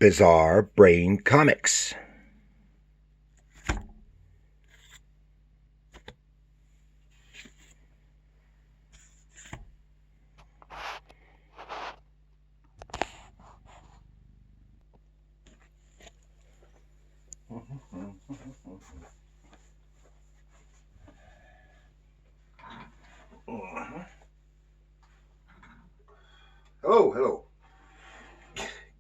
Bizarre Brain Comics. Hello.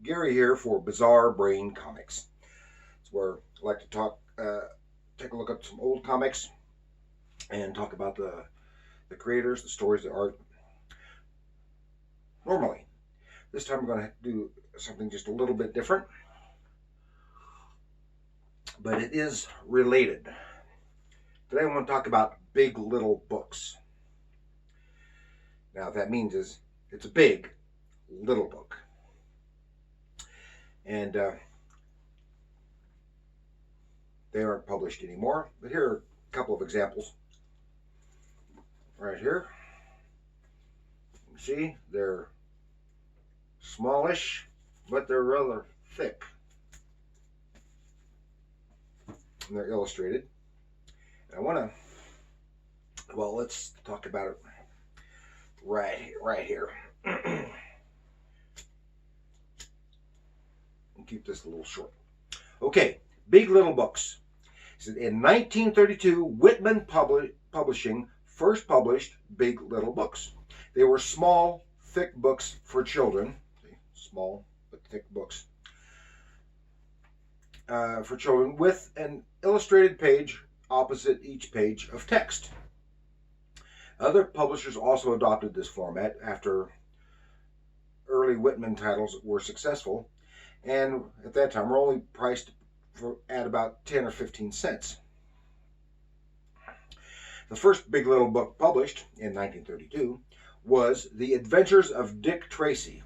Gary here for Bizarre Brain Comics. It's where I like to take a look at some old comics and talk about the creators, the stories, the art. Normally, this time we're going to do something just a little bit different, but it is related. Today I want to talk about big little books. Now, what that means is it's a big little book. And they aren't published anymore. But here are a couple of examples. Right here. You can see they're smallish, but they're rather thick. And they're illustrated. And I want to, well, let's talk about it right here. Keep this a little short. Okay, big little books. In 1932, Whitman Publishing first published big little books. They were small, thick books for children. Small but thick books for children with an illustrated page opposite each page of text. Other publishers also adopted this format after early Whitman titles were successful. And at that time, we're only priced at about 10 or 15 cents. The first big little book published in 1932 was The Adventures of Dick Tracy.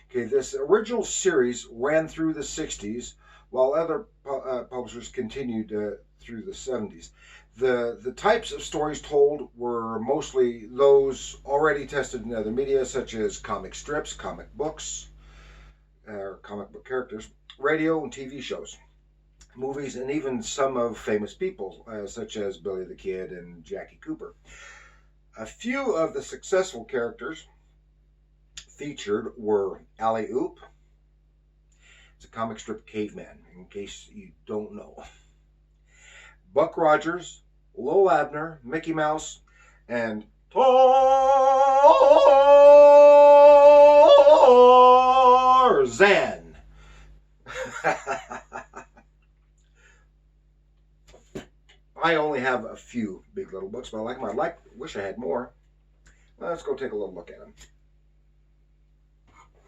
Okay, this original series ran through the 60s, while other publishers continued through the 70s. The types of stories told were mostly those already tested in other media, such as comic strips, comic books, or comic book characters, radio and TV shows, movies, and even some of famous people, such as Billy the Kid and Jackie Cooper. A few of the successful characters featured were Alley Oop. It's a comic strip caveman, in case you don't know. Buck Rogers, Lowell Abner, Mickey Mouse, and Tarzan. I only have a few big little books, but I like them. Wish I had more. Well, let's go take a little look at them.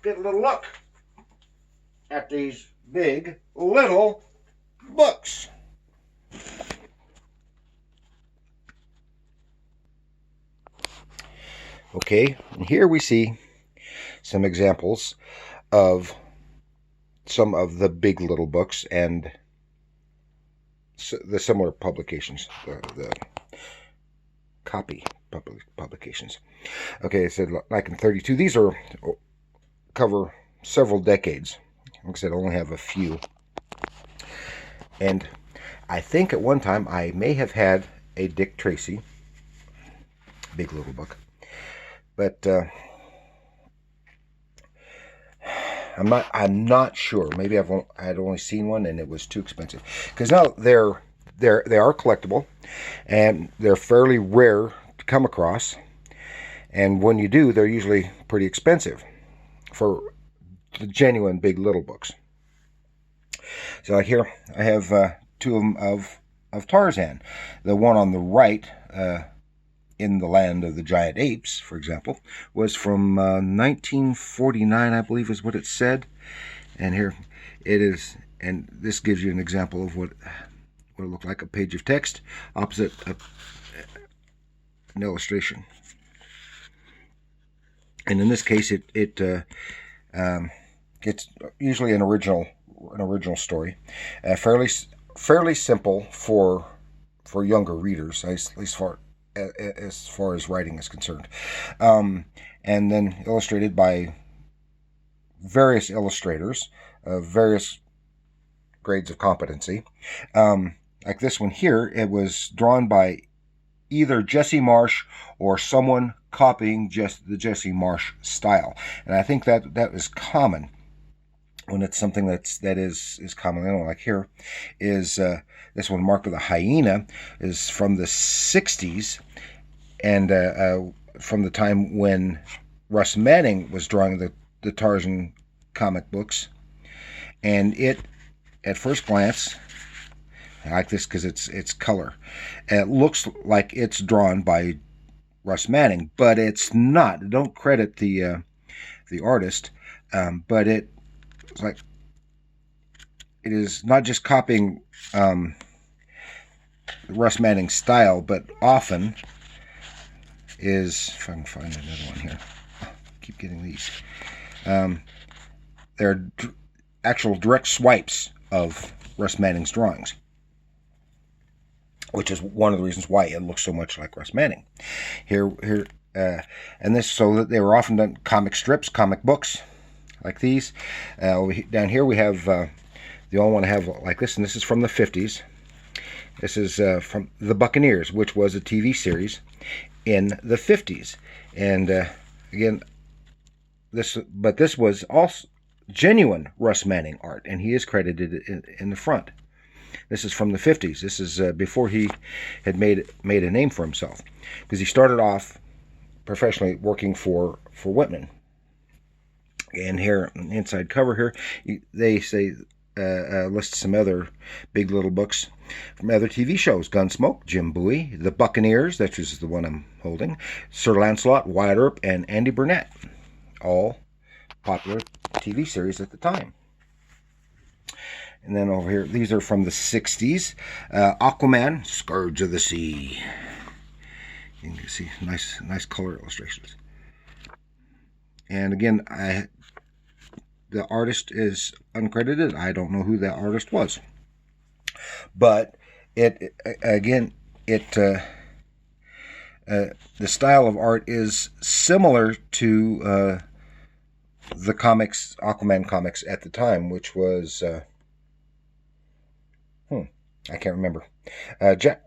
Get a little look at these big little books. Okay, and here we see some examples of some of the big little books and the similar publications, the copy publications. Okay, I said like in 32, these cover several decades. Like I said, I only have a few. And I think at one time I may have had a Dick Tracy big little book. But I'm not sure. Maybe I had only seen one and it was too expensive. Because now they are collectible, and they're fairly rare to come across. And when you do, they're usually pretty expensive for the genuine big little books. So like here I have two of them of Tarzan. The one on the right, In the Land of the Giant Apes, for example, was from 1949, I believe is what it said. And here it is, and this gives you an example of what it looked like, a page of text opposite an illustration. And in this case, it's usually an original story, fairly simple for younger readers, at least as far as writing is concerned, and then illustrated by various illustrators of various grades of competency. Like this one here, it was drawn by either Jesse Marsh or someone copying just the Jesse Marsh style, and I think that is common when it's something that is common. Like here is this one marked with a hyena, is from the 60s, and from the time when Russ Manning was drawing the Tarzan comic books. And it, at first glance, I like this because it's color. It looks like it's drawn by Russ Manning, but it's not. Don't credit the artist, but it's like it is not just copying Russ Manning's style, but often is, if I can find another one here, keep getting these. They're actual direct swipes of Russ Manning's drawings, which is one of the reasons why it looks so much like Russ Manning. And this, so that they were often done comic strips, comic books, like these. Down here we have the only one I have like this, and this is from the 50s. This is from the Buccaneers, which was a TV series in the 50s. And again, this was also genuine Russ Manning art, and he is credited in the front. This is from the 50s. This is before he had made a name for himself, because he started off professionally working for Whitman. And here, on the inside cover here, they say list some other big little books from other TV shows: Gunsmoke, Jim Bowie, The Buccaneers, that is the one I'm holding, Sir Lancelot, Wyatt Earp, and Andy Burnett, all popular TV series at the time. And then over here, these are from the 60s. Aquaman, Scourge of the Sea. You can see nice color illustrations. And again, the artist is uncredited. I don't know who that artist was. But the style of art is similar to the comics, Aquaman comics at the time, which was I can't remember. Jack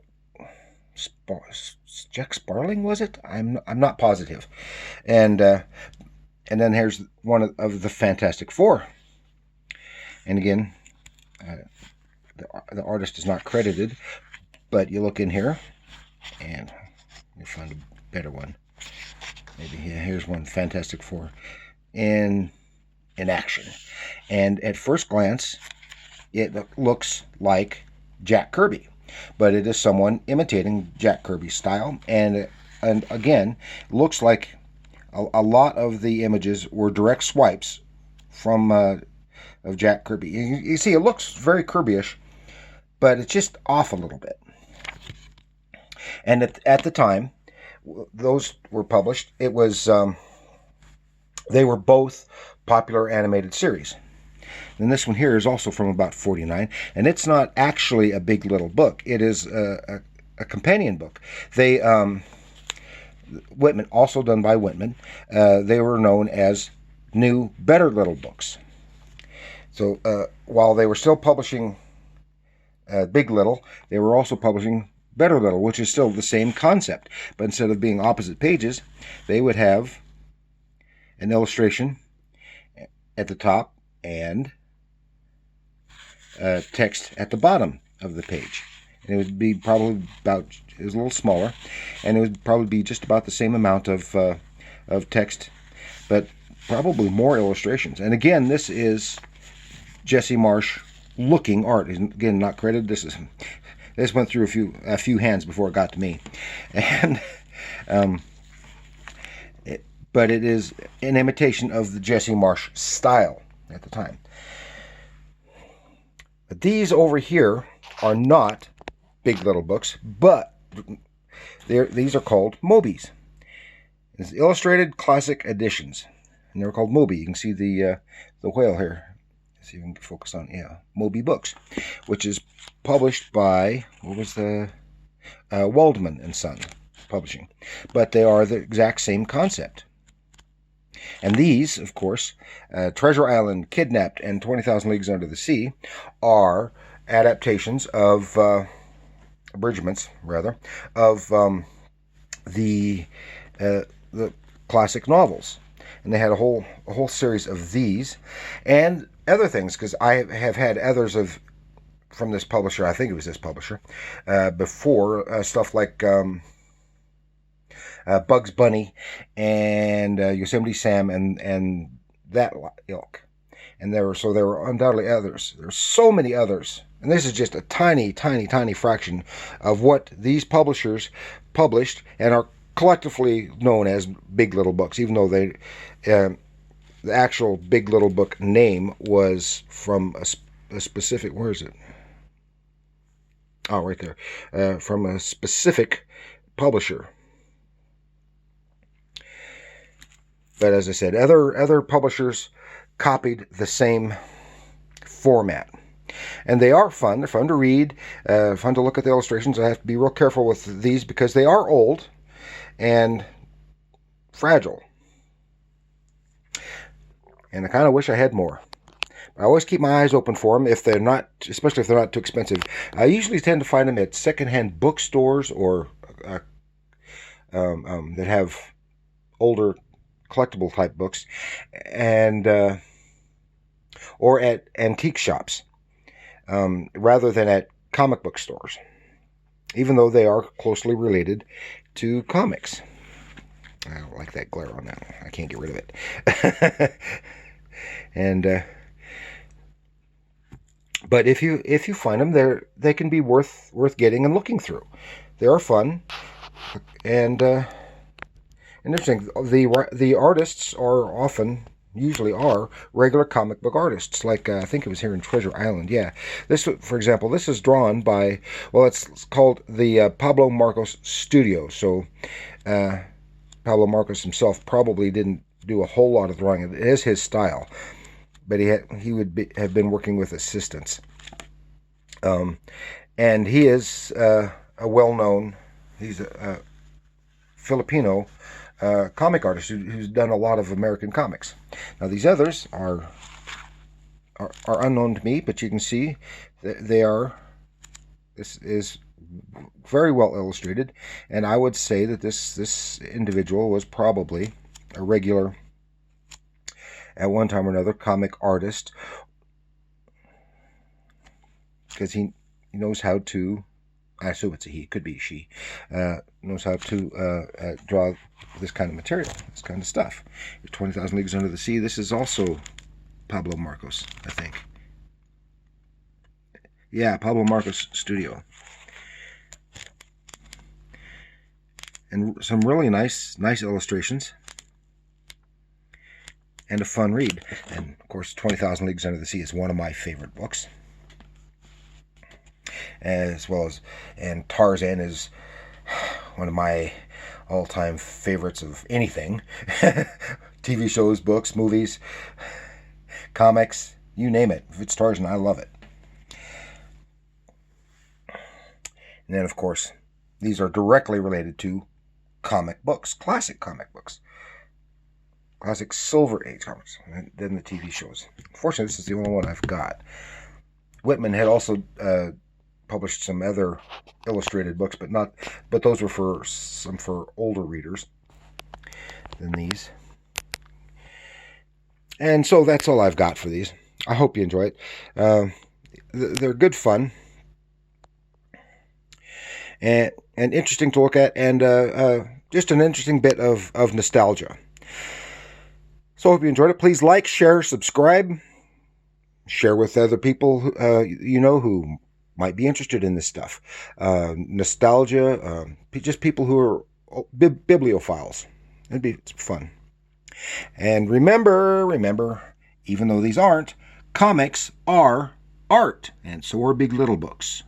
Sparling, was it? I'm not positive. And then here's one of the Fantastic Four. And again, the artist is not credited, but you look in here and you'll find a better one. Maybe here's one, Fantastic Four in action. And at first glance, it looks like Jack Kirby, but it is someone imitating Jack Kirby's style. And again, looks like a lot of the images were direct swipes from of Jack Kirby. You see, it looks very Kirby-ish, but it's just off a little bit. And at the time those were published, it was they were both popular animated series. And this one here is also from about 49, and it's not actually a big little book. It is a companion book. They Whitman, also done by Whitman. They were known as New, Better Little Books. So while they were still publishing Big Little, they were also publishing Better Little, which is still the same concept. But instead of being opposite pages, they would have an illustration at the top and text at the bottom of the page. And it would be probably about, it was a little smaller, and it would probably be just about the same amount of text, but probably more illustrations. And again, this is Jesse Marsh looking art. Again, not credited. This went through a few hands before it got to me, and but it is an imitation of the Jesse Marsh style at the time. But these over here are not Big Little Books, but these are called Mobies. It's illustrated classic editions, and they're called Moby. You can see the whale here. Let's see if we can focus on, Moby Books, which is published by, what was the Waldman and Son Publishing, but they are the exact same concept. And these, of course, Treasure Island, Kidnapped, and 20,000 Leagues Under the Sea, are adaptations of, abridgments, rather, of the classic novels. And they had a whole series of these and other things, because I have had others from this publisher. I think it was this publisher before, stuff like Bugs Bunny and Yosemite Sam and that ilk. And there were undoubtedly others. There's so many others, and this is just a tiny fraction of what these publishers published and are collectively known as Big Little Books, even though the actual Big Little Book name was from a specific, where is it? Oh, right there. From a specific publisher. But as I said, other publishers copied the same format. And they are fun. They're fun to read, fun to look at the illustrations. I have to be real careful with these because they are old and fragile. And I kind of wish I had more. I always keep my eyes open for them, especially if they're not too expensive. I usually tend to find them at secondhand bookstores or that have older collectible type books, and or at antique shops, rather than at comic book stores, even though they are closely related to comics. I don't like that glare on that one. I can't get rid of it. And but if you find them, they can be worth getting and looking through. They are fun and interesting. The artists usually are regular comic book artists, like I think it was here in Treasure Island. Yeah, this, for example, this is drawn by, well, it's called the Pablo Marcos Studio. So Pablo Marcos himself probably didn't do a whole lot of drawing. It is his style, but he would have been working with assistants. And he is a well-known, he's a Filipino comic artist who's done a lot of American comics. Now these others are unknown to me, but you can see that this is very well illustrated, and I would say that this individual was probably a regular, at one time or another, comic artist, because he knows how to, I assume it's a he, could be she, knows how to draw this kind of material, this kind of stuff. 20,000 Leagues Under the Sea, this is also Pablo Marcos, I think. Yeah, Pablo Marcos Studio. And some really nice illustrations. And a fun read. And, of course, 20,000 Leagues Under the Sea is one of my favorite books. As well as, and Tarzan is one of my all-time favorites of anything. TV shows, books, movies, comics, you name it. If it's Tarzan, I love it. And then, of course, these are directly related to comic books, classic comic books. Classic Silver Age comics, and then the TV shows. Unfortunately, this is the only one I've got. Whitman had also published some other illustrated books, but those were for older readers than these. And so that's all I've got for these. I hope you enjoy it. They're good fun and interesting to look at, and just an interesting bit of nostalgia. So I hope you enjoyed it. Please like, share, subscribe, share with other people who might be interested in this stuff. Nostalgia, just people who are bibliophiles. It'd be fun. And remember, even though these aren't, comics are art, and so are Big Little Books.